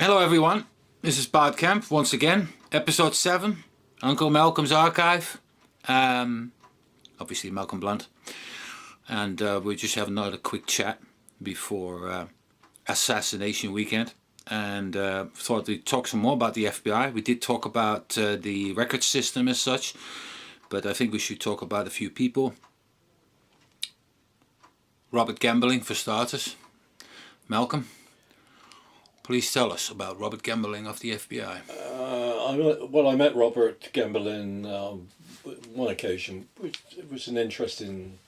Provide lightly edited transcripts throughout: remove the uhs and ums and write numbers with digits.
Hello everyone, this is Bob Kemp once again, episode 7, Uncle Malcolm's Archive, obviously Malcolm Blunt, and we're just having another quick chat before Assassination weekend, and thought we'd talk some more about the FBI. We did talk about the record system as such, but I think we should talk about a few people. Robert Gambling for starters. Malcolm, please tell us about Robert Gambling of the FBI. I met Robert Gambling on one occasion. It was an interesting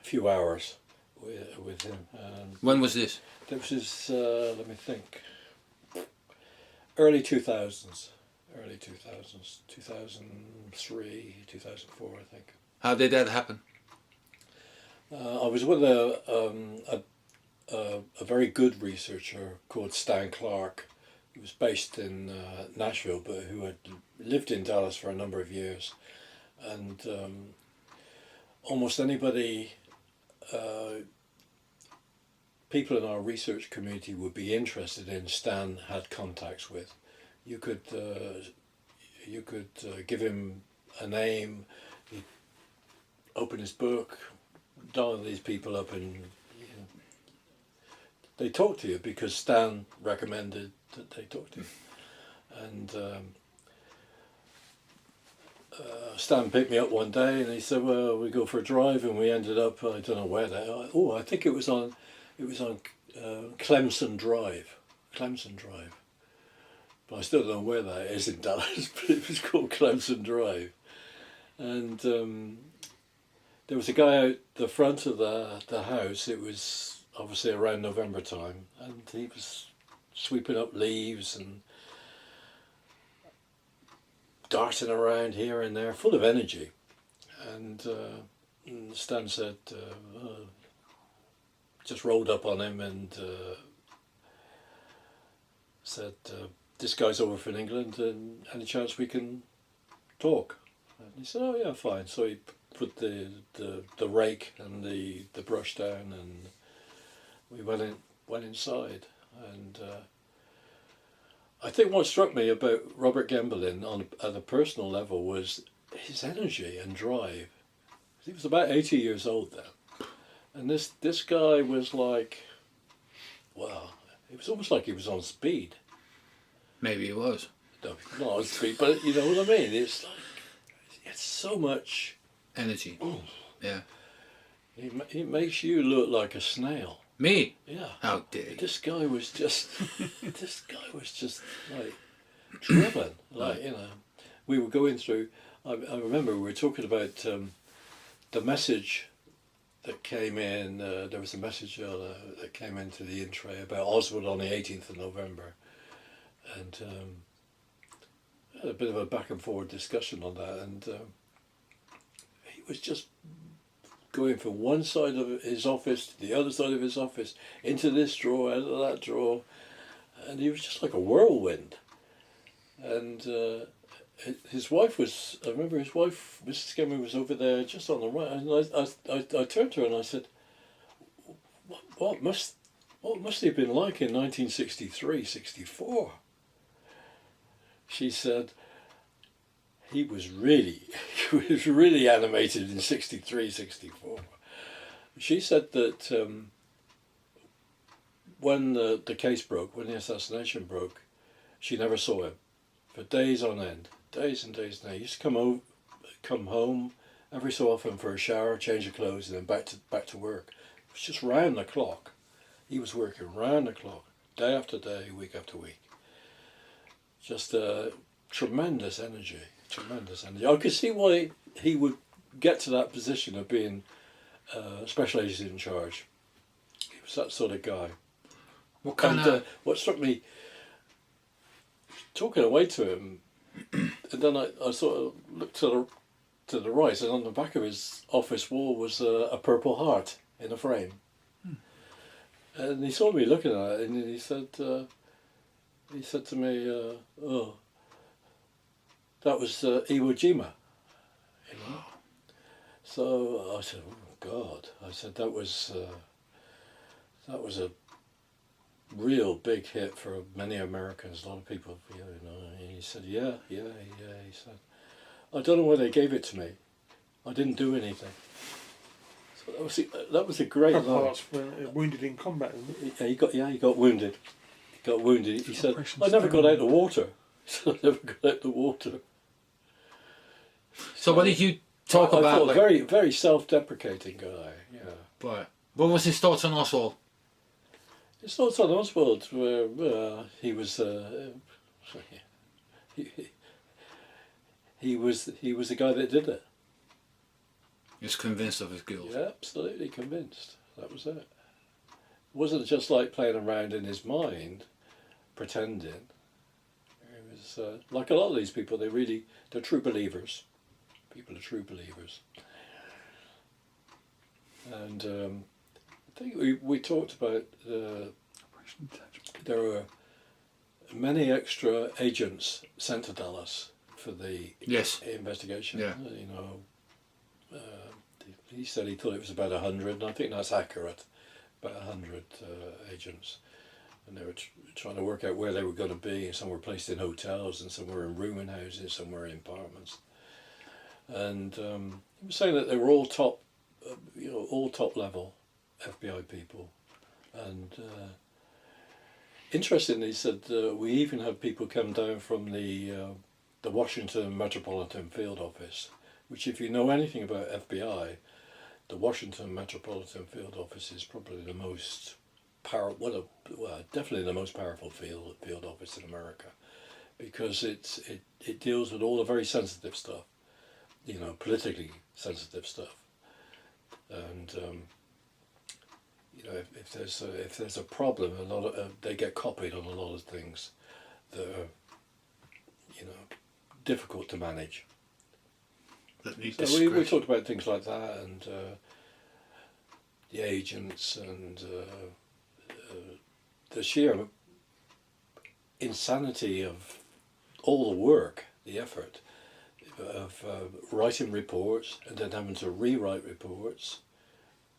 few hours with him. When was this? This was let me think. Early 2000s, 2003, 2004, I think. How did that happen? I was with a very good researcher called Stan Clark, who was based in Nashville, but who had lived in Dallas for a number of years. And almost anybody, people in our research community would be interested in, Stan had contacts with. You could give him a name, he'd open his book, dial these people up, and they talk to you because Stan recommended that they talk to you. And Stan picked me up one day and he said, well, we go for a drive, and we ended up, I don't know where that, I think it was on Clemson Drive. But I still don't know where that is in Dallas, but it was called Clemson Drive. And there was a guy out the front of the house. It was obviously around November time, and he was sweeping up leaves and darting around here and there, full of energy. And Stan said, just rolled up on him and said, this guy's over from England, and any chance we can talk? And he said, oh yeah, fine. So he put the rake and the brush down, and we went inside. And I think what struck me about Robert Gambling at a personal level was his energy and drive. He was about 80 years old then, and this guy was like, wow, it was almost like he was on speed. Maybe he was. No, not on speed, but you know what I mean. It's like it's so much Energy. oomph. Yeah. It makes you look like a snail. Me? Yeah. How dare you? This guy was just like driven. Like, you know, we were going through. I remember we were talking about the message that came in. There was a message that came into the in-tray about Oswald on the 18th of November, and had a bit of a back and forward discussion on that, and he was just going from one side of his office to the other side of his office, into this drawer, out of that drawer, and he was just like a whirlwind. And his wife was, I remember his wife, Mrs. Gambling, was over there just on the right, and I turned to her and I said, what must he have been like in 1963, 64? She said, he was really animated in 63, 64. She said that when the case broke, when the assassination broke, she never saw him for days on end, days and days and days. He used to come home every so often for a shower, change of clothes, and then back to work. It was just round the clock. He was working round the clock, day after day, week after week. Just tremendous energy. I could see why he would get to that position of being special agent in charge. He was that sort of guy. What struck me, talking away to him, and then I sort of looked to the right, and on the back of his office wall was a Purple Heart in a frame. And he saw me looking at it, and he said to me, "Oh, that was Iwo Jima." You know? So I said, "Oh God!" I said, "That was a real big hit for many Americans. A lot of people, you know. And he said, yeah. He said, I don't know why they gave it to me. I didn't do anything. So that was a great line. Parts wounded in combat. Yeah, he got wounded. He got wounded. He said, I never got out of the water. I never got out the water. So what did you talk about? I thought like, very, very self-deprecating guy. Yeah. right. What was his thoughts on Oswald? His thoughts on Oswald were he was he was the guy that did it. He was convinced of his guilt. Yeah, absolutely convinced. That was it. It wasn't just like playing around in his mind, pretending. It was like a lot of these people. They're true believers. People are true believers. And I think we talked about there were many extra agents sent to Dallas for the investigation. Yeah. You know, he said he thought it was about 100, and I think that's accurate. About 100 agents, and they were trying to work out where they were going to be. And some were placed in hotels, and some were in rooming houses, some were in apartments. And he was saying that they were all top, all top level FBI people. And interestingly, he said we even have people come down from the Washington Metropolitan Field Office, which, if you know anything about FBI, the Washington Metropolitan Field Office is probably the most definitely the most powerful field office in America, because it deals with all the very sensitive stuff, politically sensitive stuff, and if there's a problem, a lot of they get copied on a lot of things that are difficult to manage. So we talked about things like that, and the agents, and the sheer insanity of all the work, the effort of writing reports and then having to rewrite reports,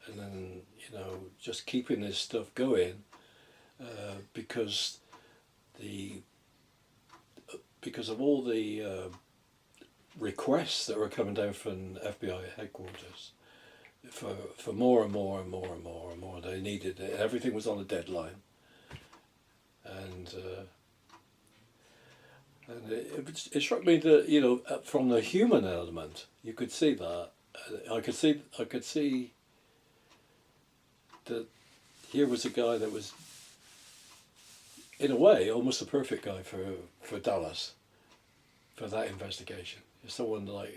and then just keeping this stuff going because of all the requests that were coming down from FBI headquarters for more and more and more and more and more. They needed it. Everything was on a deadline, and it struck me that from the human element you could see that. I could see that here was a guy that was, in a way, almost the perfect guy for Dallas, for that investigation. Someone like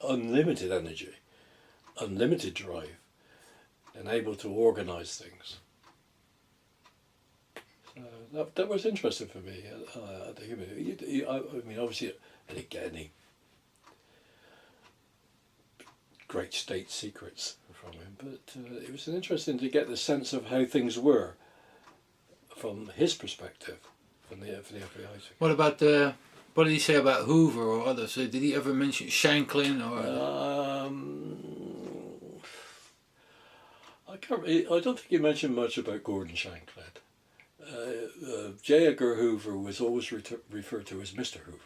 unlimited energy, unlimited drive, and able to organise things. So that was interesting for me. I mean, obviously, I didn't get any great state secrets from him, but it was interesting to get the sense of how things were from his perspective, from the FBI. What about what did he say about Hoover or others? Did he ever mention Shanklin or? I don't think he mentioned much about Gordon Shanklin. J. Edgar Hoover was always referred to as Mr. Hoover.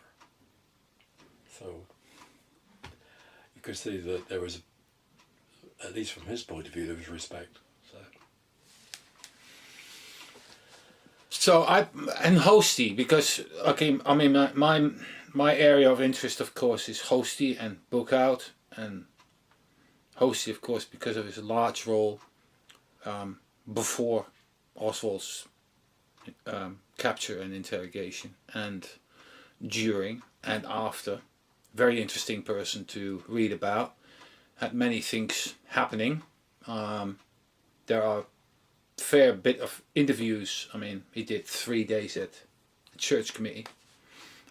So you could see that there was, at least from his point of view, there was respect. So and Hosty, because I mean my area of interest, of course, is Hosty and Bookout, and Hosty, of course, because of his large role before Oswald's capture and interrogation, and during and after. Very interesting person to read about. Had many things happening. There are fair bit of interviews. I mean, he did 3 days at the church committee.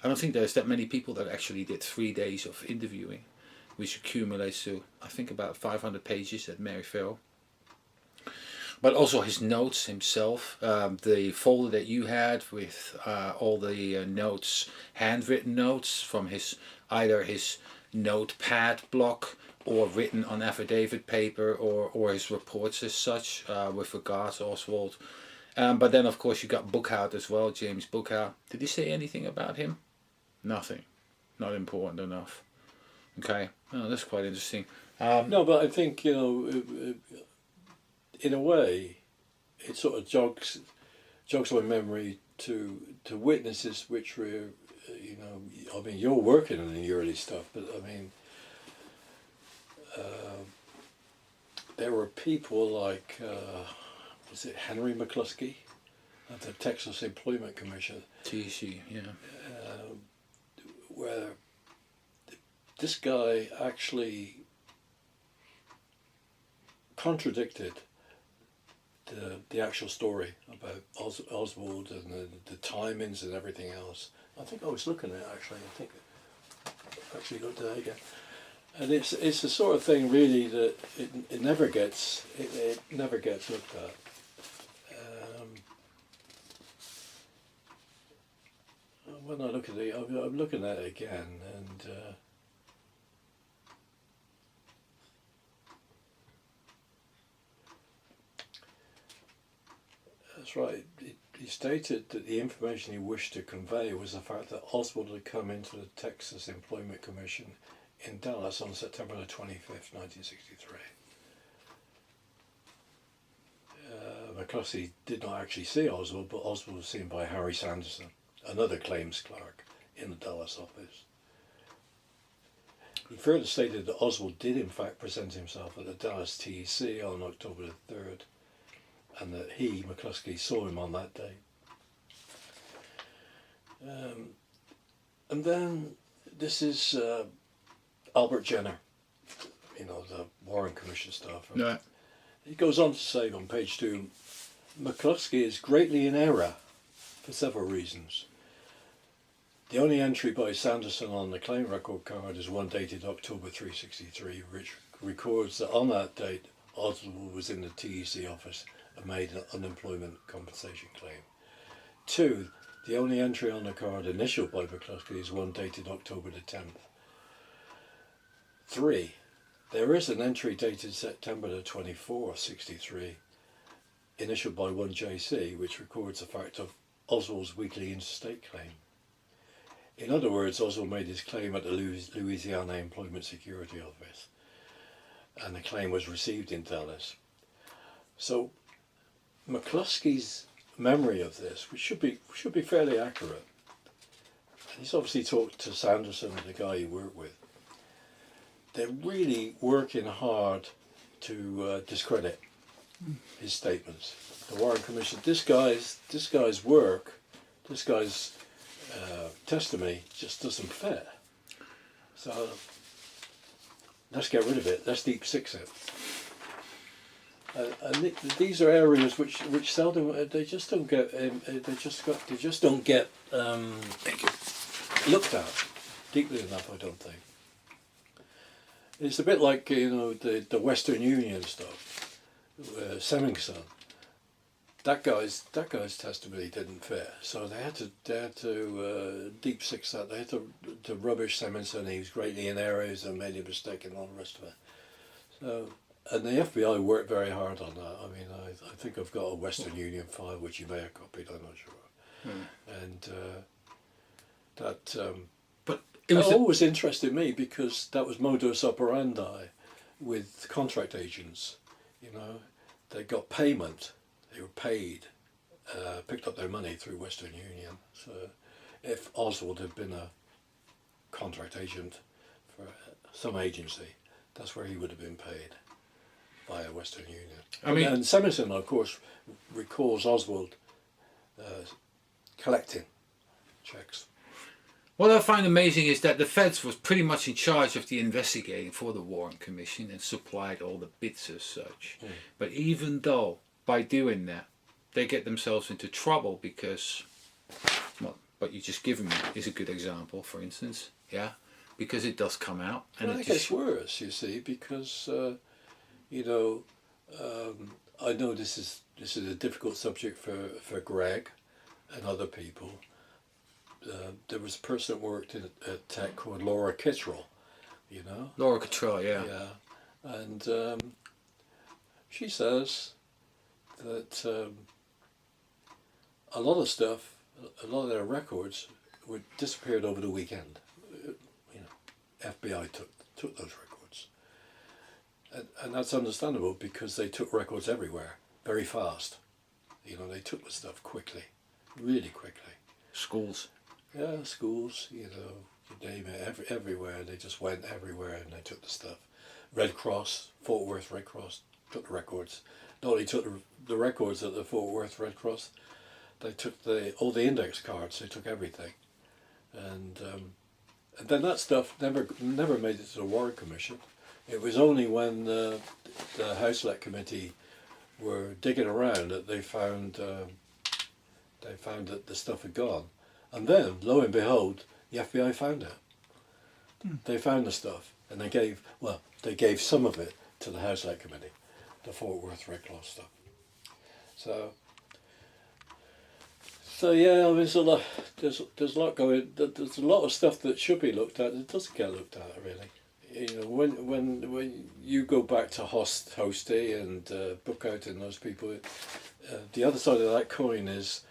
I don't think there's that many people that actually did 3 days of interviewing, which accumulates to, I think, about 500 pages at Mary Farrell. But also his notes himself, the folder that you had with all the notes, handwritten notes from either his notepad block or written on affidavit paper, or his reports as such with regard to Oswald, But then, of course, you got Bookhout as well, James Bookhout. Did he say anything about him? Nothing. Not important enough. Okay. Oh, that's quite interesting. No, but I think, you know, in a way, it sort of jogs my memory to witnesses which were, you know, I mean, you're working on the early stuff, but I mean, there were people like, was it Henry McCluskey at the Texas Employment Commission? TC, yeah. Where this guy actually contradicted the actual story about Oswald and the timings and everything else. I think I was looking at it actually. I think I actually looked at it again. And it's the sort of thing really that it never gets looked at. When I look at it, I'm looking at it again, and that's right. He stated that the information he wished to convey was the fact that Oswald had come into the Texas Employment Commission in Dallas on September the 25th, 1963. McCluskey did not actually see Oswald, but Oswald was seen by Harry Sanderson, another claims clerk in the Dallas office. He further stated that Oswald did in fact present himself at the Dallas TEC on October the 3rd, and that he, McCluskey, saw him on that day. And then this is Albert Jenner, you know, the Warren Commission staff. Right. He goes on to say on page 2, McCluskey is greatly in error for several reasons. The only entry by Sanderson on the claim record card is one dated October 363, which records that on that date Oswald was in the TEC office and made an unemployment compensation claim. 2, the only entry on the card initialed by McCluskey is one dated October the 10th. 3, there is an entry dated September the 24th, 63, initialed by one JC, which records the fact of Oswald's weekly interstate claim. In other words, Oswald made his claim at the Louisiana Employment Security Office, and the claim was received in Dallas. So McCluskey's memory of this, which should be fairly accurate, and he's obviously talked to Sanderson, the guy he worked with. They're really working hard to discredit his statements. The Warren Commission, this guy's work, this guy's testimony just doesn't fit. So let's get rid of it. Let's deep six it. And these are areas which seldom they just don't get looked at deeply enough. I don't think. It's a bit like, you know, the Western Union stuff. Semmingson. That guy's testimony didn't fit, so they had to deep six that. They had to rubbish Semmingson. He was greatly in errors and made a mistake and all the rest of it. So, and the FBI worked very hard on that. I mean, I think I've got a Western Union file which you may have copied. I'm not sure. And But it was always interested me because that was modus operandi with contract agents. You know, they got payment. They were paid, picked up their money through Western Union. So if Oswald had been a contract agent for some agency, that's where he would have been paid by a Western Union. I mean, and Semmingson, of course, recalls Oswald collecting checks. what I find amazing is that the feds was pretty much in charge of the investigating for the Warren Commission and supplied all the bits as such. But even though by doing that, they get themselves into trouble because, well, what you just given me is a good example, for instance, yeah, because it does come out. And Well, it gets worse, you see, because, you know, I know this is a difficult subject for Greg and other people. There was a person that worked at Tech called Laura Kittrell, you know. Laura Cottrell, yeah. Yeah, and she says that a lot of stuff, a lot of their records were disappeared over the weekend. You know, FBI took those records, and that's understandable because they took records everywhere very fast. You know, they took the stuff quickly, really quickly. Schools. Yeah, schools, you know, you name it, everywhere. They just went everywhere and they took the stuff. Red Cross, Fort Worth Red Cross took the records. Not only took the records at the Fort Worth Red Cross, they took all the index cards. They took everything, and then that stuff never made it to the Warren Commission. It was only when the House Select Committee were digging around that they found that the stuff had gone, and then lo and behold, the FBI found it. They found the stuff, and they gave some of it to the House Select Committee, the Fort Worth Red Cross stuff. So yeah, I mean, there's a lot going. There's a lot of stuff that should be looked at. It doesn't get looked at really. You know, when you go back to Hosty and Bookout and those people, the other side of that coin is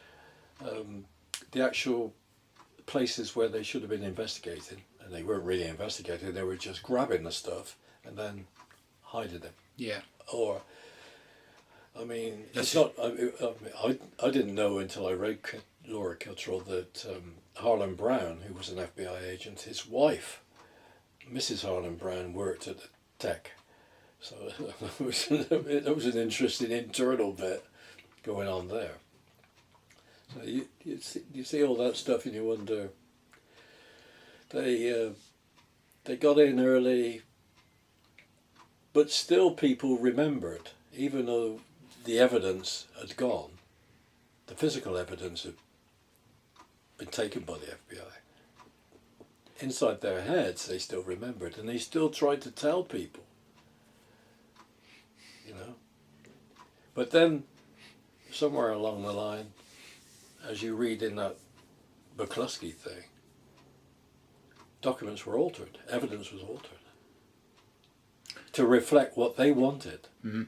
the actual places where they should have been investigating, and they weren't really investigating. They were just grabbing the stuff and then hiding it. Yeah. Or, I mean, it's not. I didn't know until I read Laura Kiltrell that Harlan Brown, who was an FBI agent, his wife, Mrs. Harlan Brown, worked at the tech. So that was an interesting internal bit going on there. So you see all that stuff and you wonder. They got in early, but still people remembered, even though the evidence had gone. The physical evidence had been taken by the FBI. Inside their heads, they still remembered, and they still tried to tell people. You know. But then, somewhere along the line, as you read in that McCluskey thing, documents were altered, evidence was altered to reflect what they wanted. Mm-hmm.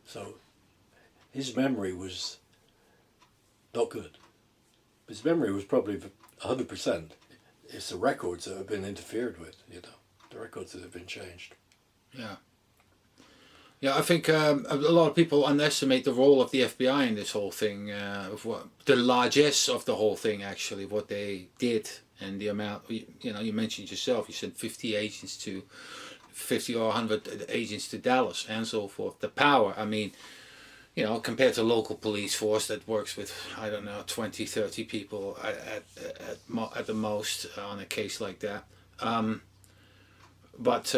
So his memory was not good. His memory was probably 100%. It's the records that have been interfered with, you know, the records that have been changed. Yeah. Yeah, I think a lot of people underestimate the role of the FBI in this whole thing, of the largesse of the whole thing, actually, what they did and the amount, you know, you mentioned yourself, you sent 50 or 100 agents to Dallas and so forth. The power, I mean, you know, compared to local police force that works with, I don't know, 20, 30 people at the most on a case like that. But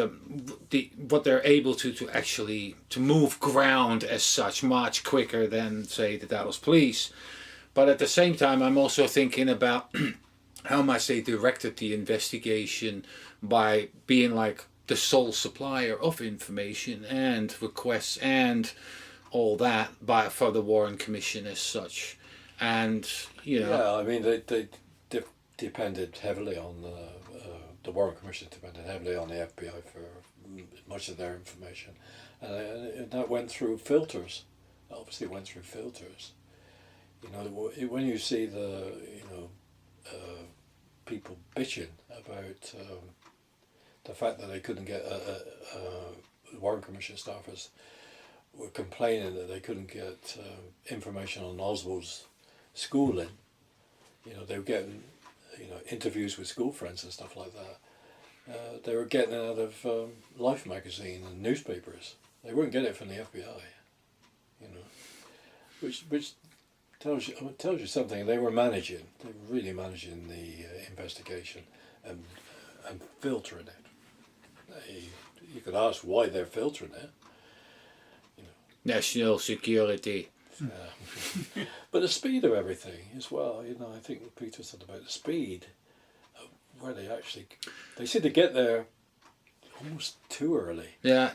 what they're able to actually to move ground as such much quicker than, say, the Dallas police. But at the same time, I'm also thinking about how much they directed the investigation by being like the sole supplier of information and requests and all that for the Warren Commission as such. And, you know... Yeah, I mean, they depended heavily on the Warren Commission depended heavily on the FBI for much of their information, and that went through filters. Obviously, it went through filters. You know, when you see people bitching about the fact that they couldn't get the Warren Commission staffers were complaining that they couldn't get information on Oswald's schooling. You know, they were getting interviews with school friends and stuff like that. They were getting it out of Life magazine and newspapers. They weren't getting it from the FBI. You know, which tells you something. They were managing. They were really managing the investigation and filtering it. You could ask why they're filtering it. You know, national security. But the speed of everything as well, you know, I think Peter said about the speed of where they seem to get there almost too early. Yeah,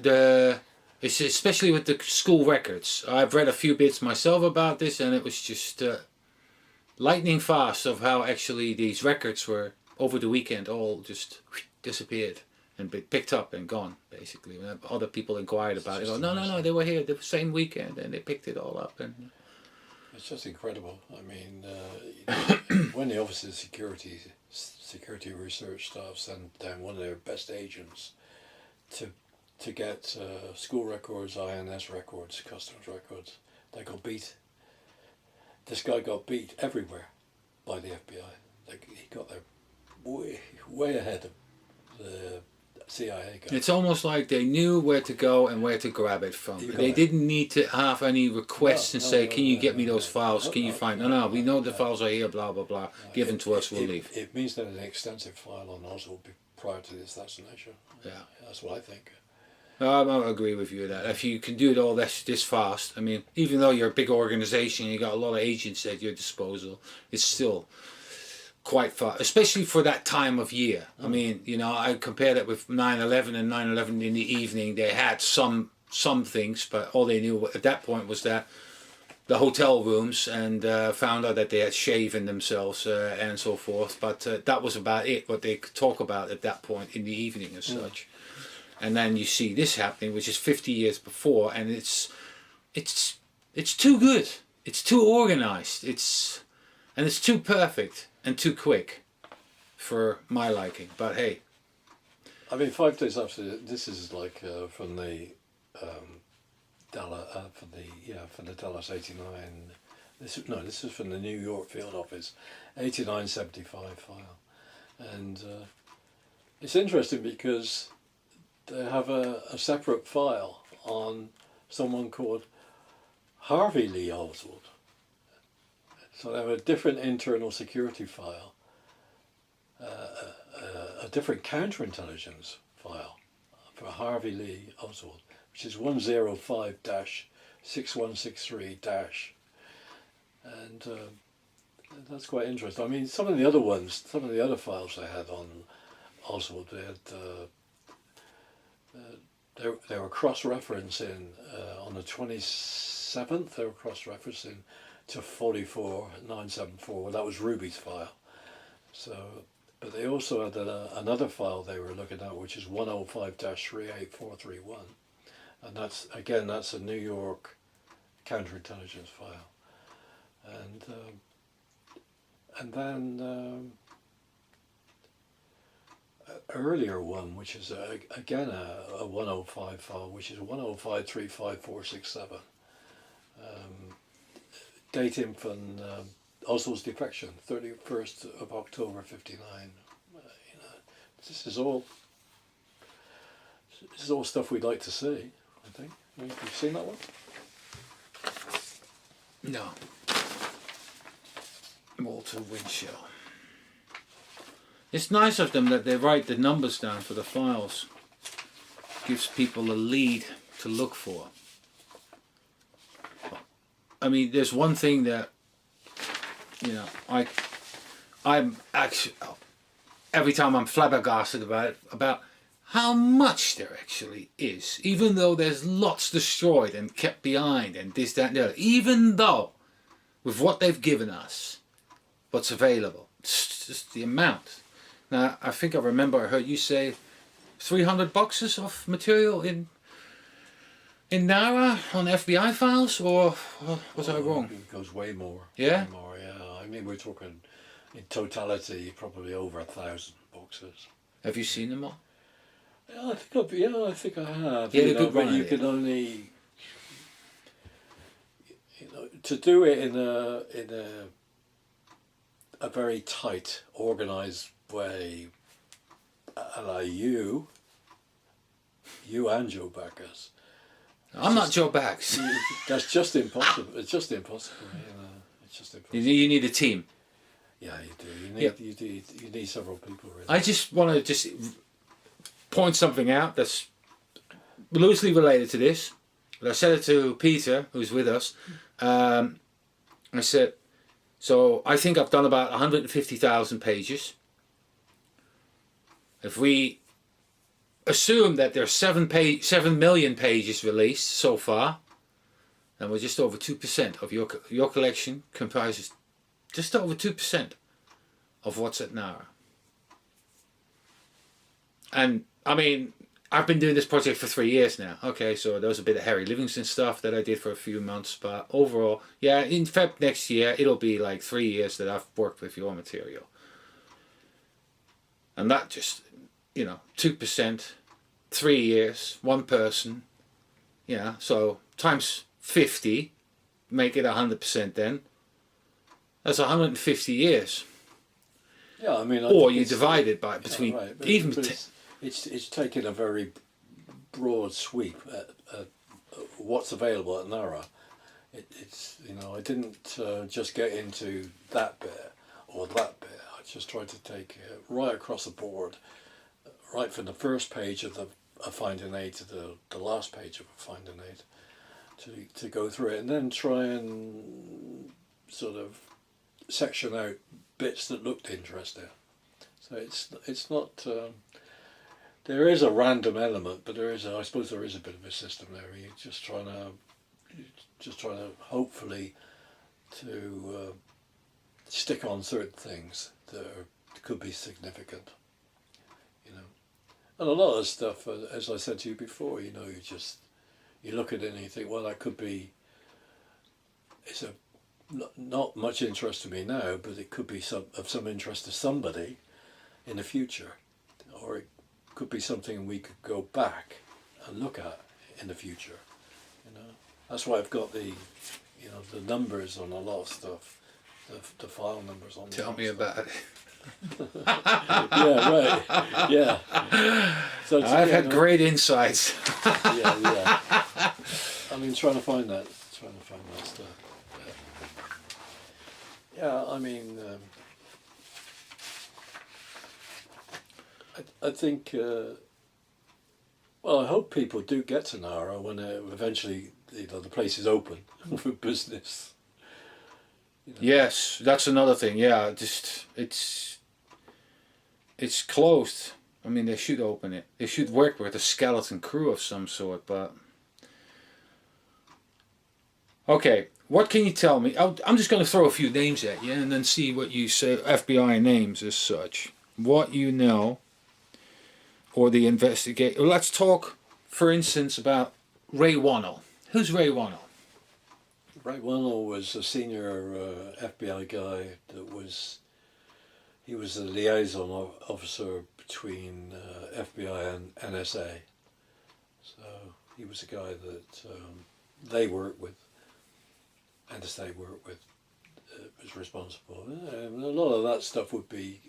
it's especially with the school records. I've read a few bits myself about this, and it was just lightning fast of how actually these records were over the weekend all just disappeared and picked up and gone, basically. When other people inquired about it, no, they were here the same weekend and they picked it all up. And It's just incredible. I mean, when the Office of Security Research Staff sent down one of their best agents to get school records, INS records, customs records, they got beat. This guy got beat everywhere by the FBI. Like, he got there way ahead of the CIA guy. It's almost like they knew where to go and where to grab it from. You got They it. didn't need to have any requests and say, can you get me those files? No, Can you no, find... no, No, no, we know the no. files are here, blah, blah, blah. Give them to us, we'll leave. It means they had an extensive file on Oswald prior to the assassination. Yeah. That's what I think. I agree with you that if you can do it all this fast, I mean, even though you're a big organization and you got a lot of agents at your disposal, it's still quite fast, especially for that time of year. I mean, you know, I compare that with 9/11 and 9/11 in the evening. They had some things, but all they knew at that point was that the hotel rooms, and found out that they had shaven themselves and so forth. But that was about it, what they could talk about at that point in the evening as such. And then you see this happening, which is 50 years before, and it's too good. It's too organized. It's too perfect and too quick for my liking. But hey, I mean, 5 days after this is like from the from the Dallas 89. This is from the New York field office, 8975 file, and it's interesting because they have a separate file on someone called Harvey Lee Oswald. So they have a different internal security file, a different counterintelligence file for Harvey Lee Oswald, which is 105-6163-. And that's quite interesting. I mean, some of the other files they had on Oswald, they had they were cross-referencing on the 27th. They were cross-referencing to 44974. Well, that was Ruby's file. So, but they also had another file they were looking at, which is 105-38431, and that's a New York counterintelligence file, and then. Earlier one, which is again a 105 file, which is 105-35467, dating from Oswald's defection, 31st of October 59. This is all stuff we'd like to see, I think. You've seen that one? no. Walter Winchell. It's nice of them that they write the numbers down for the files. Gives people a lead to look for. I mean, there's one thing that, you know, I'm actually, every time I'm flabbergasted about how much there actually is. Even though there's lots destroyed and kept behind and this, that and the other. Even though, with what they've given us, what's available, it's just the amount. Now, I think I heard you say 300 boxes of material in NARA on FBI files, or was I wrong? It goes way more. Yeah? Way more, yeah. I mean, we're talking in totality probably over 1,000 boxes. Have you seen them all? Yeah, I think I have. Yeah, You a know, good but run you at can it. only, to do it in a very tight, organised way, like you and Joe Backus. I'm not Joe Bax. That's just impossible. It's just impossible. It's just impossible. You need a team. Yeah, you do. You need several people. Really. I just want to point something out that's loosely related to this. But I said it to Peter, who's with us. I said, so I think I've done about 150,000 pages. If we assume that there's 7 million pages released so far, then we're just over 2% of your collection comprises just over 2% of what's at NARA. And I mean, I've been doing this project for 3 years now. Okay, so there was a bit of Harry Livingston stuff that I did for a few months, but overall, yeah, in Feb next year, it'll be like 3 years that I've worked with your material. And that just, 2%, 3 years, one person, so times 50, make it 100% then. That's 150 years. Yeah, I mean, or you divide it by between even. But it's taken a very broad sweep at what's available at NARA. It's I didn't just get into that bit or that bit. I just tried to take it right across the board, right from the first page of a finding aid to the last page of a finding aid, to go through it and then try and sort of section out bits that looked interesting. So it's not. There is a random element, but I suppose there is a bit of a system there. You're just trying to hopefully to stick on certain things that could be significant. And a lot of stuff, as I said to you before, you look at it and you think, well, that could be. It's not much interest to me now, but it could be of some interest to somebody in the future, or it could be something we could go back and look at in the future. That's why I've got the numbers on a lot of stuff, the file numbers on. Tell me about it. Yeah, right. Yeah. So I've had great insights. Yeah. I mean, trying to find that stuff. Yeah, I mean, I think. Well, I hope people do get to Nara when eventually the place is open for business. Yes, that's another thing. Yeah, it's closed. I mean, they should open it. They should work with a skeleton crew of some sort. But okay, what can you tell me? I'm just going to throw a few names at you and then see what you say. FBI names as such. What you know, or the investigate. Let's talk, for instance, about Ray Wannell. Who's Ray Wannell? Ray Wannell was a senior FBI guy he was a liaison officer between FBI and NSA. So he was a guy that they worked with, NSA worked with, was responsible. And a lot of that stuff would be,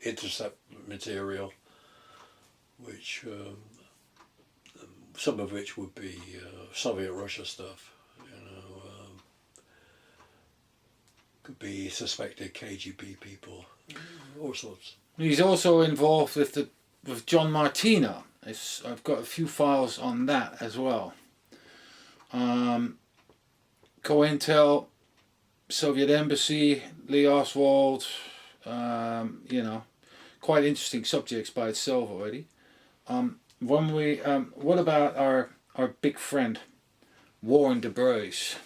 intercept material, which some of which would be Soviet Russia stuff. Could be suspected KGB people, all sorts. He's also involved with John Martino. I've got a few files on that as well. COINTEL, Soviet Embassy, Lee Oswald, quite interesting subjects by itself already. What about our big friend, Warren DeBreuze?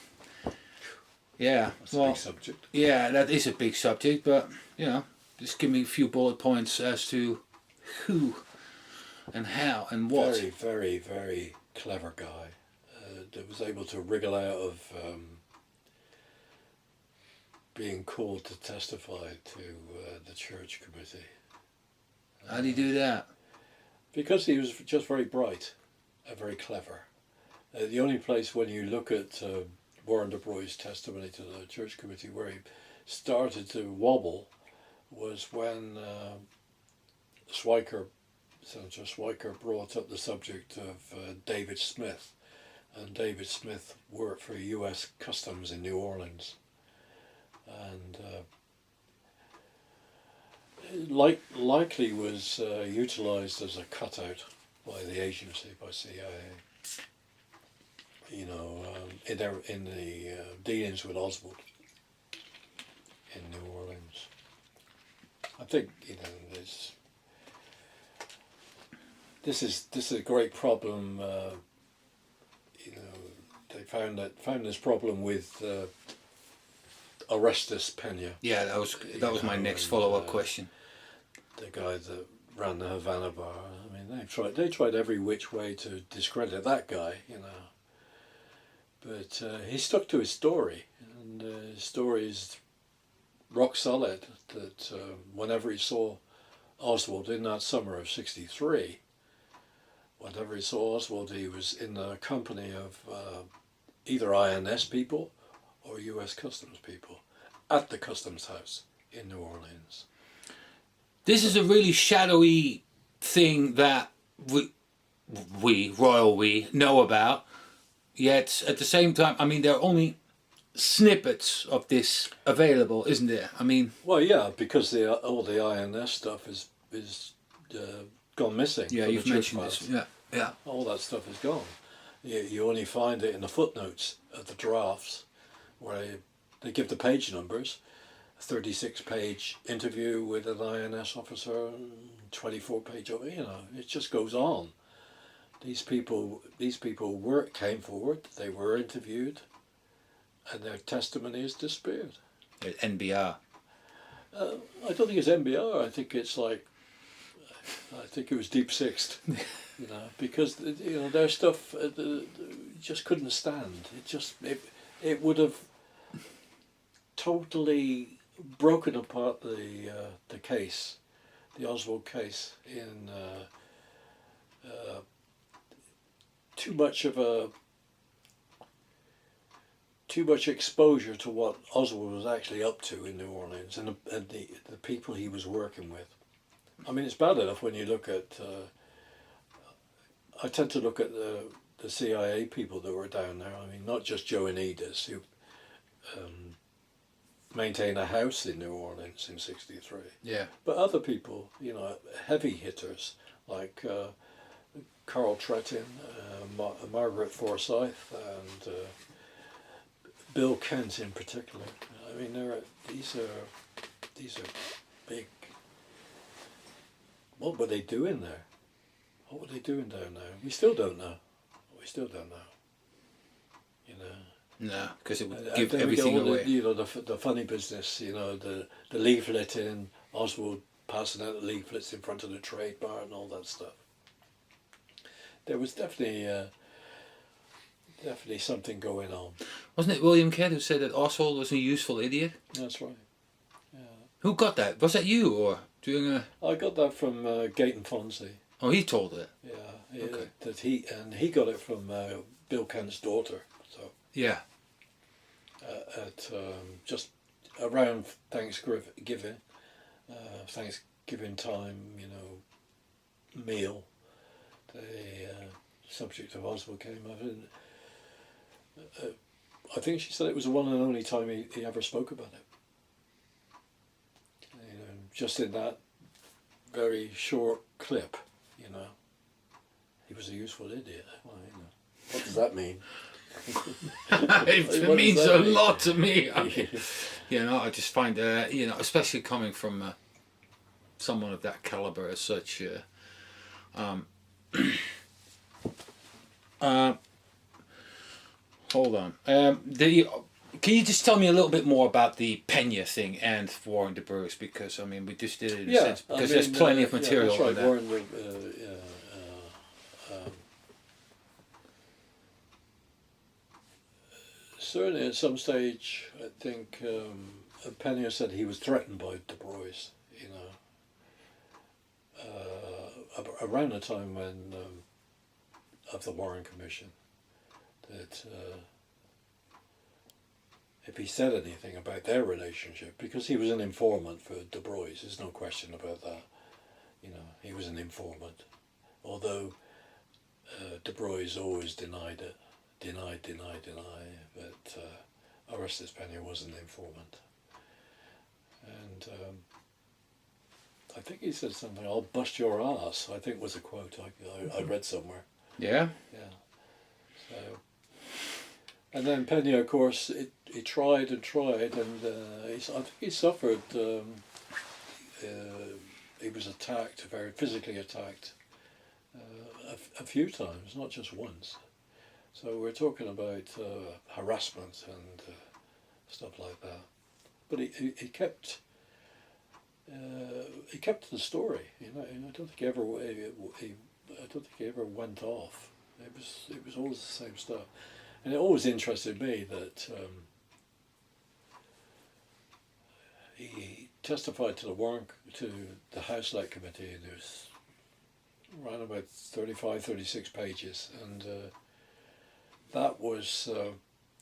Yeah, that's a big subject. Yeah, that is a big subject, but just give me a few bullet points as to who and how and what. Very, very, very clever guy that was able to wriggle out of being called to testify to the church committee. How did he do that? Because he was just very bright and very clever. The only place when you look at Warren DeBreuze's testimony to the church committee where he started to wobble was when Senator Schweiker brought up the subject of David Smith. And David Smith worked for U.S. Customs in New Orleans. And likely was utilised as a cutout by the agency, by CIA. In the dealings with Oswald in New Orleans. I think this is a great problem. They found this problem with Orestes Pena. Yeah, that was my next follow-up question. The guy that ran the Havana bar. I mean, they tried every which way to discredit that guy, you know. But he stuck to his story, and his story is rock solid. That whenever he saw Oswald in that summer of '63, whenever he saw Oswald, he was in the company of either INS people or U.S. Customs people at the Customs House in New Orleans. This is a really shadowy thing that we know about, yet at the same time, I mean, there are only snippets of this available, isn't there? I mean, Well, yeah, because all the INS stuff is gone missing. yeah, from you've the church mentioned files. this. Yeah, yeah. All that stuff is gone. You only find it in the footnotes of the drafts, where they give the page numbers. 36-page interview with an INS officer, 24-page. You know, it just goes on. These people came forward. They were interviewed, and their testimony is disappeared. NBR. I don't think it's NBR. I think it's like, I think it was Deep Sixth, you know, because you know their stuff just couldn't stand. It would have totally broken apart the case, the Oswald case, in too much exposure to what Oswald was actually up to in New Orleans and the people he was working with. I mean, it's bad enough when you look at. I tend to look at the CIA people that were down there. I mean, not just Joe Anidis, who maintained a house in New Orleans in '63. Yeah. But other people, you know, heavy hitters like Carl Tretton, Margaret Forsyth, and Bill Kent in particular. I mean, these are big. What were they doing there? What were they doing down there? We still don't know. You know. No, because it would And give then we get everything all away. you know, the funny business. You know, the leafleting, Oswald passing out the leaflets in front of the trade bar and all that stuff. There was definitely something going on. Wasn't it William Kent who said that Oswald was a useful idiot? That's right. Yeah. Who got that? Was that you or doing a? I got that from Gayton Fonzie. Oh, he told it. Yeah. Okay. That he got it from Bill Kent's daughter. So Yeah. at just around Thanksgiving, Thanksgiving time, you know, meal, the subject of Oswald came up, and I think she said it was the one and only time he ever spoke about it. You know, just in that very short clip, you know, he was a useful idiot. Well, you know, what does that mean? It What means does a that mean? lot to me. I mean, you know, I just find you know, especially coming from someone of that caliber as such. Hold on. Can you just tell me a little bit more about the Pena thing and Warren de Bruce? Because I mean, we just did it in a sense because there's plenty of material Yeah, on that's that. right. Warren, certainly at some stage, I think Pena said he was threatened by Du Bois, you know, around the time when of the Warren Commission, that if he said anything about their relationship, because he was an informant for Du Bois, there's no question about that. You know, he was an informant, although Du Bois always denied it. Deny, but Orestes Pena was an informant. And I think he said something, "I'll bust your ass," I think was a quote I read somewhere. Yeah. Yeah. So, and then Pena, of course, he tried, and I think he suffered, he was attacked, very physically attacked, a few times, not just once. So we're talking about harassment and stuff like that. But he kept the story. You know, and I don't think he I don't think he ever went off. It was always the same stuff, and it always interested me that he testified to the House Select Committee, and there's around about 35, 36 pages, and that was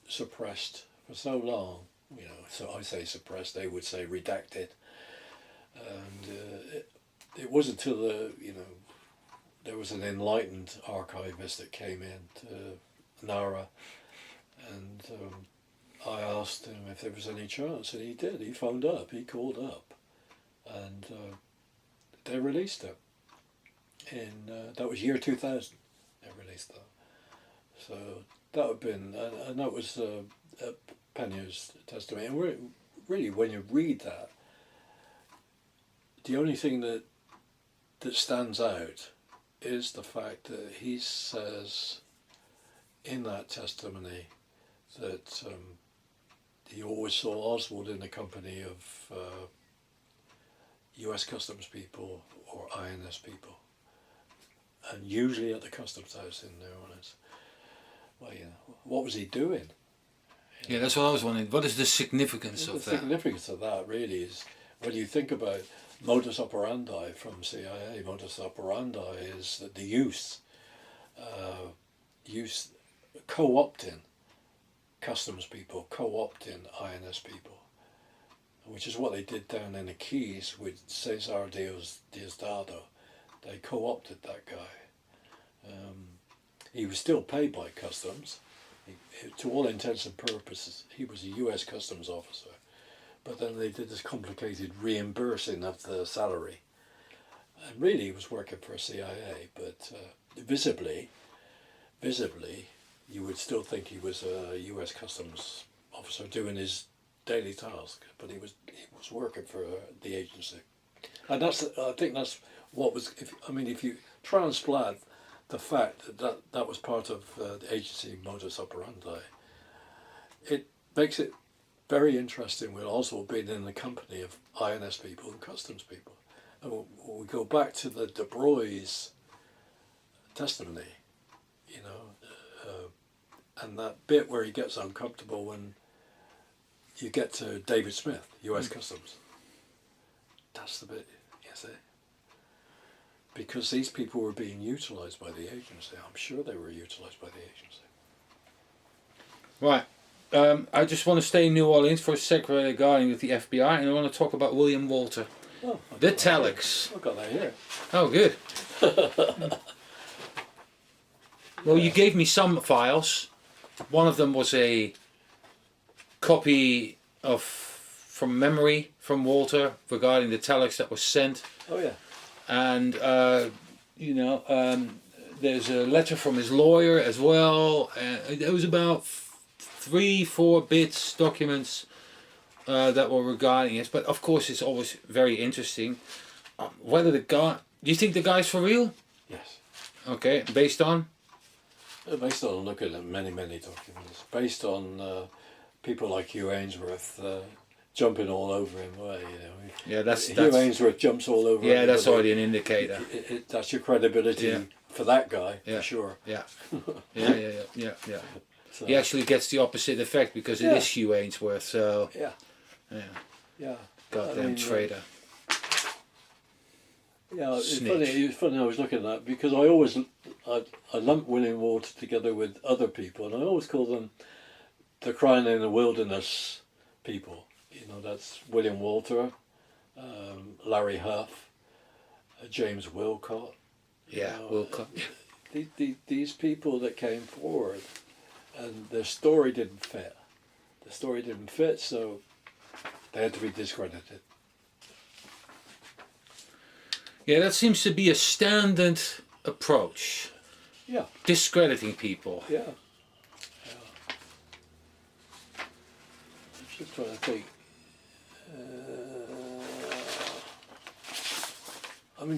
suppressed for so long. You know, so I say suppressed, they would say redacted, and it wasn't until there was an enlightened archivist that came in to Nara, and I asked him if there was any chance, and he did. He phoned up, he called up, and they released it. That was year 2000. They released that. So that would have been, and that was Peña's testimony. And really, when you read that, the only thing that stands out is the fact that he says in that testimony that he always saw Oswald in the company of US Customs people or INS people, and usually at the Customs House in New Orleans. Well, you know, what was he doing? Yeah, that's what I was wondering. What is the significance of that? The significance of that really is when you think about modus operandi from CIA. Modus operandi is that the use co-opting customs people, co-opting INS people, which is what they did down in the Keys with Cesar Diosdado. They co-opted that guy. He was still paid by customs. To all intents and purposes, he was a US Customs officer. But then they did this complicated reimbursing of the salary. And really he was working for CIA, but visibly, you would still think he was a US Customs officer doing his daily task, but he was working for the agency. And I think that's what was, if you transplant the fact that was part of the agency modus operandi, it makes it very interesting with Oswald being in the company of INS people and customs people. And we go back to the De Broy's testimony, and that bit where he gets uncomfortable when you get to David Smith, US Customs. That's the bit, you see. Because these people were being utilised by the agency. I'm sure they were utilised by the agency. Right. I just want to stay in New Orleans for a sec regarding with the FBI, and I want to talk about William Walter. Oh, the telex. I've got that here. Oh, good. Well, you gave me some files. One of them was a copy from memory from Walter regarding the telex that was sent. Oh, yeah. And, there's a letter from his lawyer as well. It was about 3-4 bits, documents that were regarding it. But of course, it's always very interesting. Whether the guy, do you think the guy's for real? Yes. Okay, based on? Based on looking at many, many documents. Based on people like Hugh Ainsworth jumping all over him. Well, yeah, that's Hugh Ainsworth jumps all over. Yeah, that's already an indicator. That's your credibility for that guy, for sure. Yeah. Yeah. So, he actually gets the opposite effect because it is Hugh Ainsworth. So yeah. Goddamn traitor. Yeah, it's funny. I was looking at that because I lump William Walter together with other people, and I always call them the crying in the wilderness people. That's William Walter, Larry Huff, James Wilcott. Yeah, Wilcott. These people that came forward, and their story didn't fit. The story didn't fit, so they had to be discredited. Yeah, that seems to be a standard approach. Yeah. Discrediting people. Yeah. I'm just trying to think.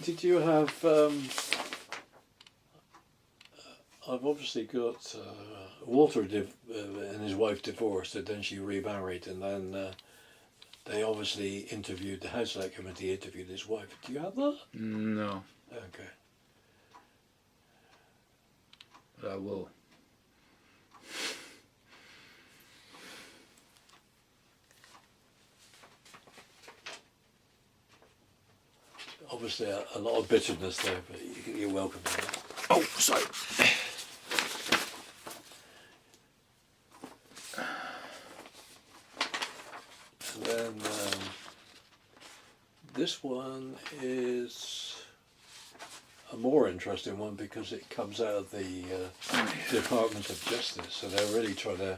Did you have... I've obviously got... Walter and his wife divorced, and then she remarried, and then they obviously interviewed, the House Select Committee interviewed his wife. Do you have that? No. Okay. but I will. Obviously, a lot of bitterness there, but you're welcome to that. Oh, sorry. And then this one is a more interesting one because it comes out of the Department of Justice, so they're really trying to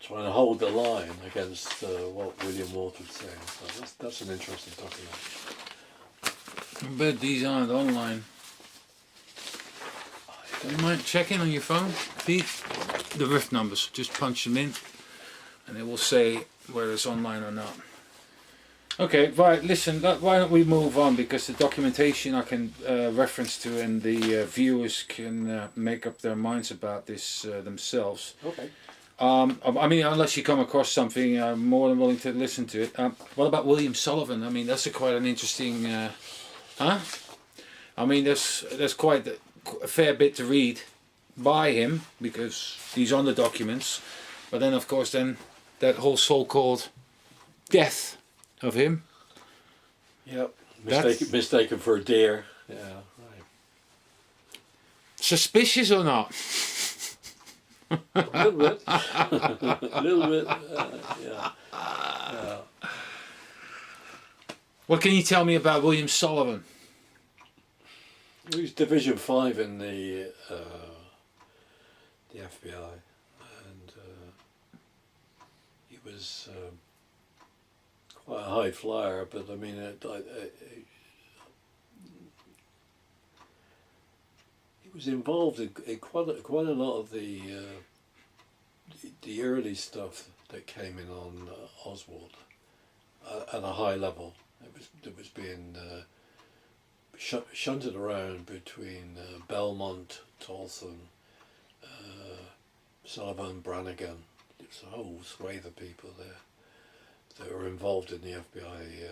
hold the line against what William Water's saying. So that's an interesting document. I bet these aren't online. You mind checking on your phone? The rift numbers, just punch them in and it will say whether it's online or not. Okay, right, listen, why don't we move on, because the documentation I can reference to and the viewers can make up their minds about this themselves. Okay. I mean, unless you come across something, I'm more than willing to listen to it. What about William Sullivan? I mean, that's quite an interesting... Huh? I mean, there's quite a fair bit to read by him because he's on the documents, but then of course that whole so-called death of him. Yep. Mistaken for a deer. Yeah. Right. Suspicious or not? A little bit. A little bit. Yeah. Yeah. What can you tell me about William Sullivan? He was Division 5 in the FBI, and he was quite a high flyer. But I mean, he was involved in quite a lot of the early stuff that came in on Oswald at a high level. It was being shunted around between Belmont, Tolson, Sullivan, Brannigan. It's a whole swathe of people there that were involved in the FBI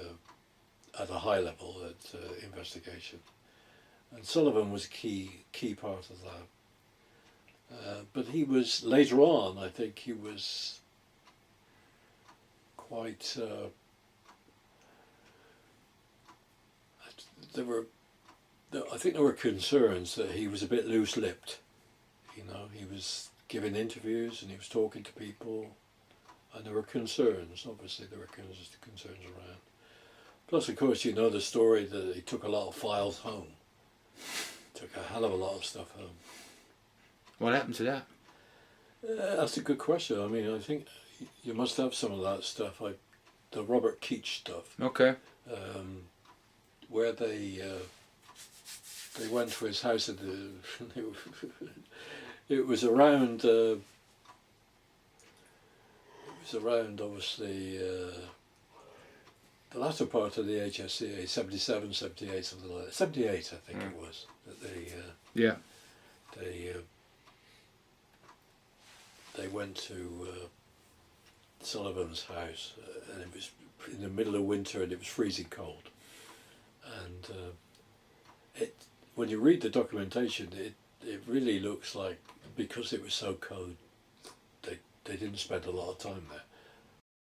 at a high level at investigation. And Sullivan was a key part of that. But he was, later on, I think he was quite... I think there were concerns that he was a bit loose-lipped. You know, he was giving interviews and he was talking to people, and there were concerns. Obviously, there were concerns around. Plus, of course, you know the story that he took a lot of files home. Took a hell of a lot of stuff home. What happened to that? That's a good question. I mean, I think you must have some of that stuff, like the Robert Keach stuff. Okay. Where they went to his house at it was around obviously the latter part of the HSCA, 77, 78, something like that. 78 I think it was, that they went to Sullivan's house, and it was in the middle of winter and it was freezing cold. And when you read the documentation, it really looks like, because it was so cold, they didn't spend a lot of time there.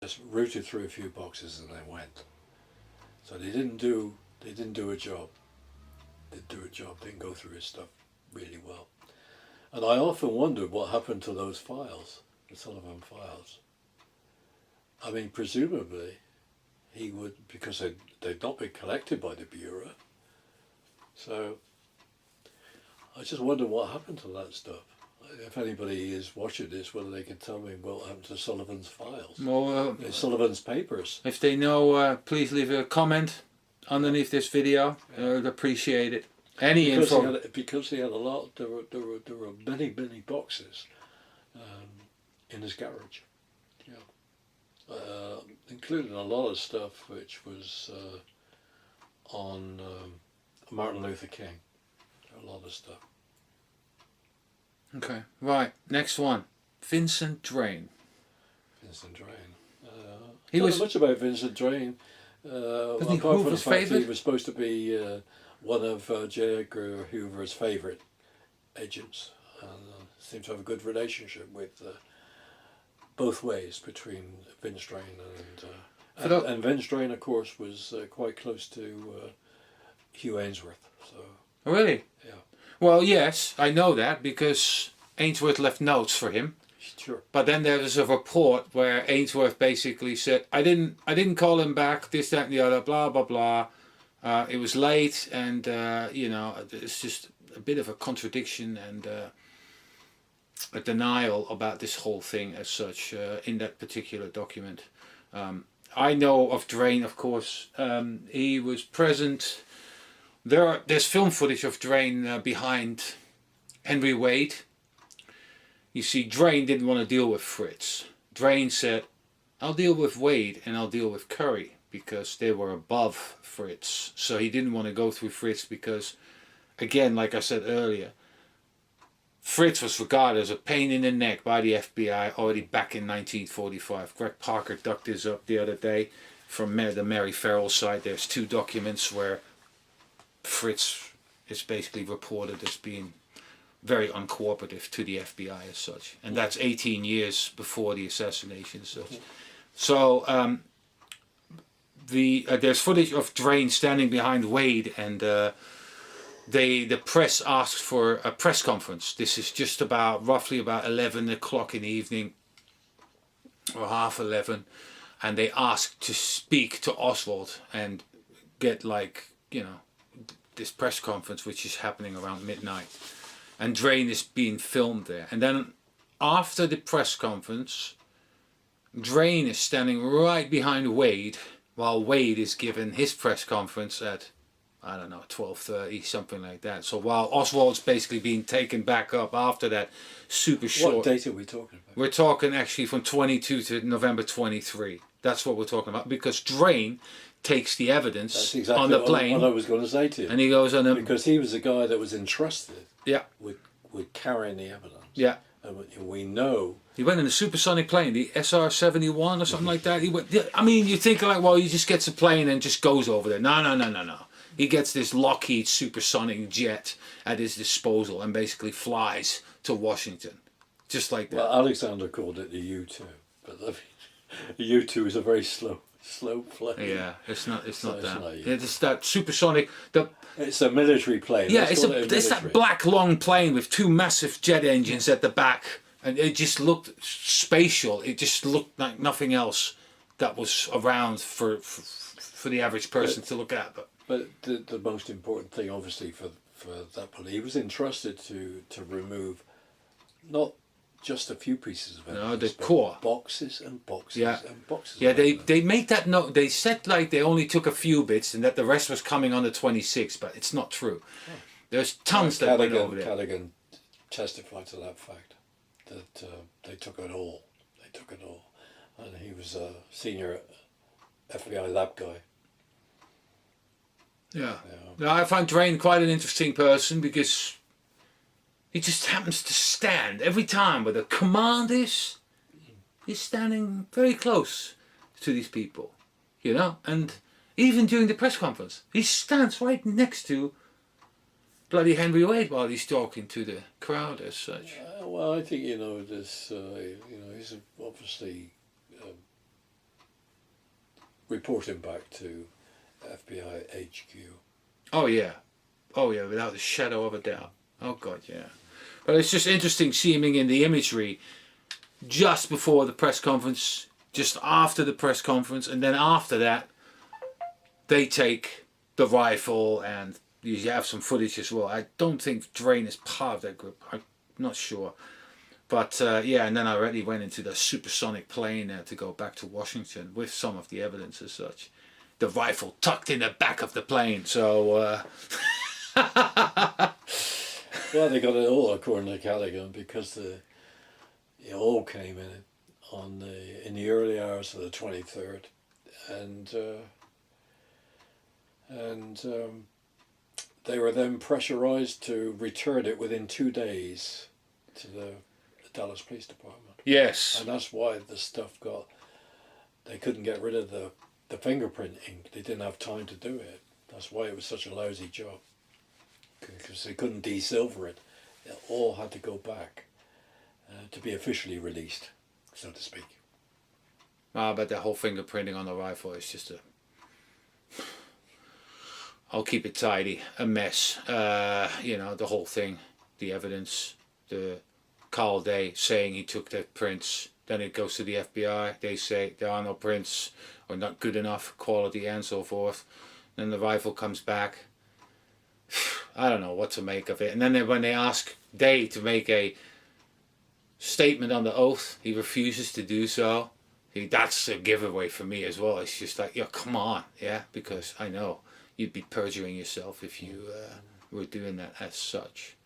Just routed through a few boxes and they went. So they didn't do a job. Didn't go through his stuff really well. And I often wondered what happened to those files, the Sullivan files. I mean, presumably he would, because they'd not been collected by the Bureau. So I just wonder what happened to that stuff. If anybody is watching this, whether they can tell me what happened to Sullivan's files, Well, Sullivan's papers. if they know, please leave a comment underneath this video. I'd appreciate it. Any info. Because he had a lot. There were many boxes in his garage. Yeah, including a lot of stuff which was on Martin Luther King. A lot of stuff. Okay, right. Next one, Vincent Drain. Vincent Drain. He was much about Vincent Drain. Apart from the fact that he was supposed to be one of J. Edgar Hoover's favourite agents, and seemed to have a good relationship with both ways between Vince Drain and Vince Drain, of course, was quite close to Hugh Ainsworth. So Really? yeah, Well, yes, I know that because Ainsworth left notes for him. sure. But then there was a report where Ainsworth basically said, I didn't call him back, this, that and the other, blah, blah, blah. It was late and, it's just a bit of a contradiction and a denial about this whole thing as such in that particular document. I know of Drain, of course. He was present. There's film footage of Drain behind Henry Wade. You see, Drain didn't want to deal with Fritz. Drain said, I'll deal with Wade and I'll deal with Curry because they were above Fritz. So he didn't want to go through Fritz because, again, like I said earlier, Fritz was regarded as a pain in the neck by the FBI already back in 1945. Greg Parker dug this up the other day from the Mary Farrell side. There's 2 documents where Fritz is basically reported as being very uncooperative to the FBI as such. And that's 18 years before the assassination as such. So there's footage of Drain standing behind Wade and the press asked for a press conference. This is just roughly about 11 o'clock in the evening or half 11, and they asked to speak to Oswald and get this press conference which is happening around midnight, and Drain is being filmed there. And then after the press conference, Drain is standing right behind Wade while Wade is giving his press conference at 12:30, something like that. So while Oswald's basically being taken back up after that super short... What date are we talking about? We're talking actually from 22 to November 23. That's what we're talking about, because Drain takes the evidence That's exactly on the plane. what I was going to say to you. And he goes on a... Because he was the guy that was entrusted Yeah. with carrying the evidence. Yeah. And we know... He went in a supersonic plane, the SR-71 or something like that. He went... I mean, you think like, well, he just gets a plane and just goes over there. No. He gets this Lockheed supersonic jet at his disposal and basically flies to Washington. Just like that. Well, Alexander called it the U-2. But the U-2 is a very slow plane. Yeah, it's not that. Not It's that supersonic... It's a military plane. Yeah, Let's call it it's that black long plane with 2 massive jet engines at the back, and it just looked spatial. It just looked like nothing else that was around for the average person to look at. But the most important thing, obviously, for that plane, he was entrusted to remove not just a few pieces of evidence, the core. Boxes and boxes and boxes. Yeah, of they make that note. They said like they only took a few bits and that the rest was coming on the 26th, but it's not true. Oh. There's tons that went over there. Callaghan testified to that fact, that they took it all. And he was a senior FBI lab guy. Yeah. Now, I find Drain quite an interesting person because he just happens to stand every time where the command is. He's standing very close to these people, and even during the press conference, he stands right next to bloody Henry Wade while he's talking to the crowd as such. Well, I think this. He's obviously reporting back to FBI HQ. Oh yeah, without a shadow of a doubt. Oh God, yeah. But it's just interesting seeing him in the imagery just before the press conference, just after the press conference, and then after that, they take the rifle, and you have some footage as well. I don't think Drain is part of that group. I'm not sure. But and then I already went into the supersonic plane to go back to Washington with some of the evidence as such. The rifle tucked in the back of the plane, so... Well, they got it all according to Callaghan because it all came in the early hours of the 23rd, and they were then pressurized to return it within 2 days to the Dallas Police Department. Yes. And that's why the stuff they couldn't get rid of the fingerprinting. They didn't have time to do it. That's why it was such a lousy job. Because they couldn't de-silver it They all had to go back to be officially released, so to speak. But the whole fingerprinting on the rifle is just a... I'll keep it tidy. A mess. The whole thing. The evidence. The Carl Day saying he took the prints. Then it goes to the FBI. They say there are no prints or not good enough quality and so forth. Then the rifle comes back. I don't know what to make of it. And then when they ask Day to make a statement on the oath, he refuses to do so. That's a giveaway for me as well. It's just like, yeah, come on, yeah, because I know you'd be perjuring yourself if you were doing that as such.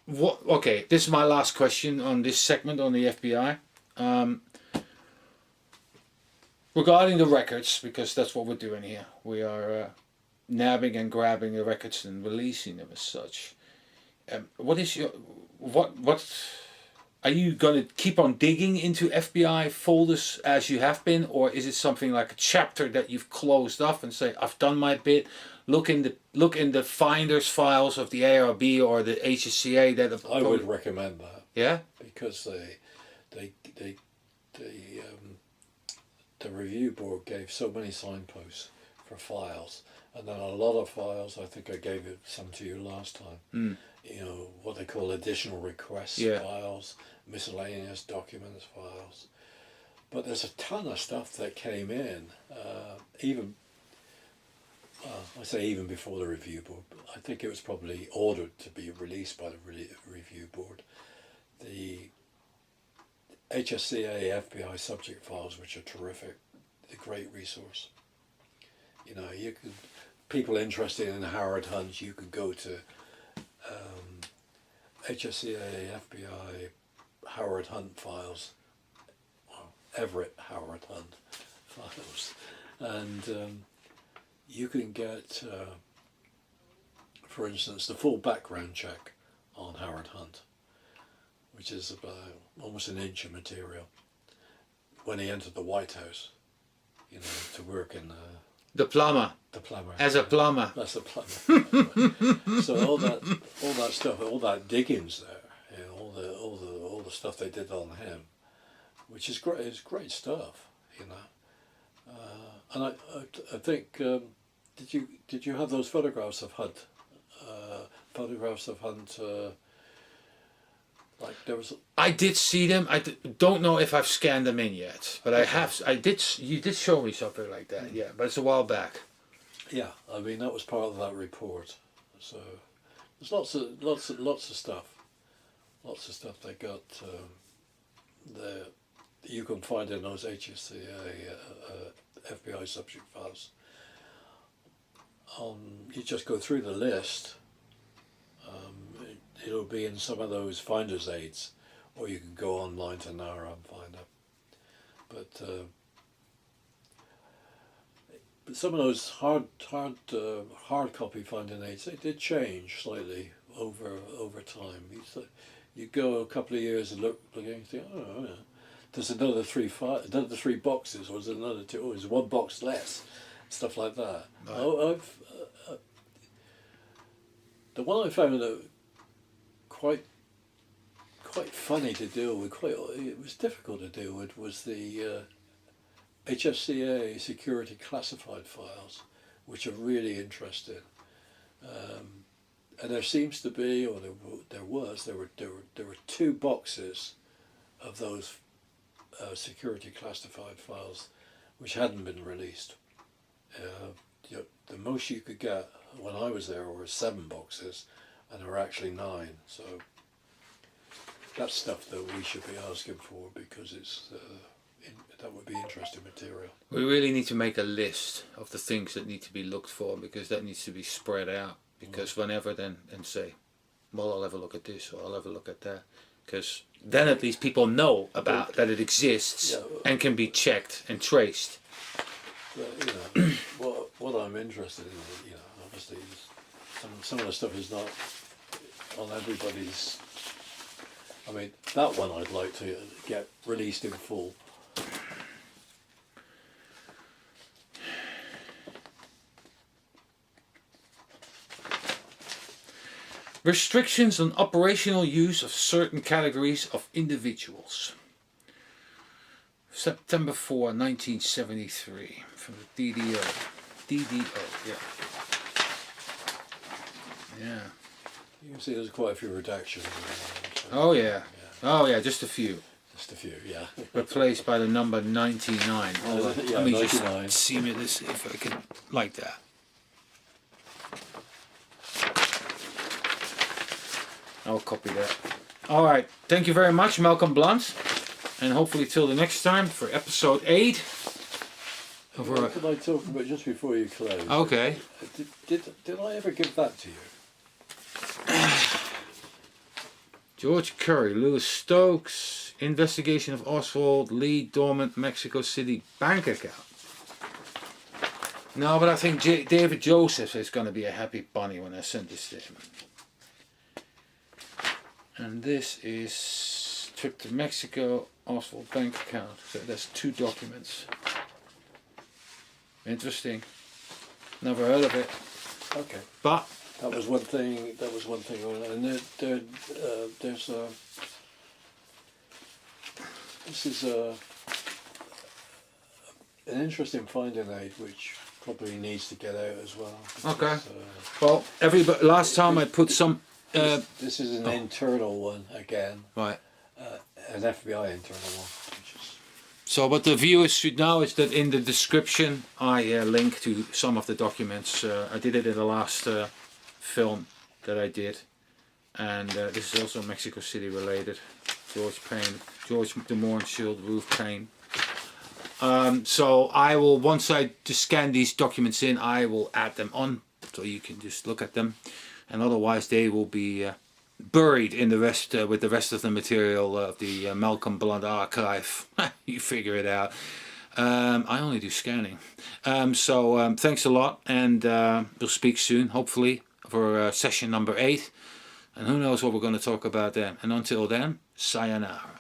Okay, this is my last question on this segment on the FBI. Regarding the records, because that's what we're doing here. We are nabbing and grabbing the records and releasing them as such. What is your... What are you going to keep on digging into FBI folders as you have been, or is it something like a chapter that you've closed off and say, I've done my bit? Look in the finders files of the ARB or the HSCA that have... I would recommend that. Yeah, because the review board gave so many signposts for files, and then a lot of files. I think I gave it some to you last time. What they call additional requests files, miscellaneous documents files. But there's a ton of stuff that came in, even before the review board. I think it was probably ordered to be released by the review board. The HSCA FBI subject files, which are terrific, a great resource. People interested in Howard Hunt, you could go to HSCA FBI Howard Hunt files, Everett Howard Hunt files, and you can get, for instance, the full background check on Howard Hunt, which is about almost an inch of material, when he entered the White House, to work in the plumber. The plumber. As a plumber. That's a plumber. So all that stuff, all that diggings there, all the stuff they did on him, which is great. It's great stuff, And I think did you have those photographs of Hunt? Like there was. I did see them. I don't know if I've scanned them in yet, but I have. I did. You did show me something like that. Yeah, but it's a while back. Yeah, I mean that was part of that report. So there's lots of stuff. Lots of stuff they got. There you can find in those HSCA FBI subject files. You just go through the list. It'll be in some of those finder's aids, or you can go online to NARA and find it. But some of those hard copy finding aids, they did change slightly over time. You go a couple of years and look and you think, oh, yeah, there's another three boxes, or there's another two, or there's one box less, stuff like that. Right. The one I found quite funny to deal with, it was difficult to deal with, was the HSCA security classified files, which are really interesting. And there seems to be, or there were two boxes of those security classified files which hadn't been released. The most you could get when I was there were 7 boxes, and there were actually 9. So that's stuff that we should be asking for, because it's that would be interesting material. We really need to make a list of the things that need to be looked for, because that needs to be spread out. Because whenever then and say, well, I'll have a look at this, or I'll have a look at that, because then at least people know about that it exists and can be checked and traced. But, what I'm interested in, obviously, some of the stuff is not on everybody's. I mean, that one I'd like to get released in full. Restrictions on operational use of certain categories of individuals. September 4, 1973, from the DDO. DDO, yeah. Yeah. You can see there's quite a few redactions. Oh yeah. Oh yeah, just a few. Just a few, yeah. Replaced by the number 99. Hold on. Yeah, Let me 99. just see this if I can, like that. I'll copy that. Alright, thank you very much, Malcolm Blunt. And hopefully till the next time for episode 8. What could I talk about just before you close? Okay. Did I ever give that to you? George Curry, Lewis Stokes, investigation of Oswald Lee dormant Mexico City bank account. No, but I think David Joseph is going to be a happy bunny when I send this to him. And this is trip to Mexico, Oswald bank account. So that's 2 documents. Interesting. Never heard of it. Okay. But That was one thing. And there's this is an interesting finding aid which probably needs to get out as well. okay. Because, Well, last time I put some. this is an internal one again. Right. An FBI internal one. Which is, So what the viewers should know is that in the description I link to some of the documents. I did it in the last film that I did, and this is also Mexico City related. George de Mohrenschildt, Ruth Payne. So I will, once I just scan these documents in, I will add them on so you can just look at them, and otherwise they will be buried in the rest with the rest of the material of the Malcolm Blunt archive. You figure it out. I only do scanning. So thanks a lot, and we'll speak soon, hopefully, for session number 8. And who knows what we're going to talk about then. And until then, sayonara.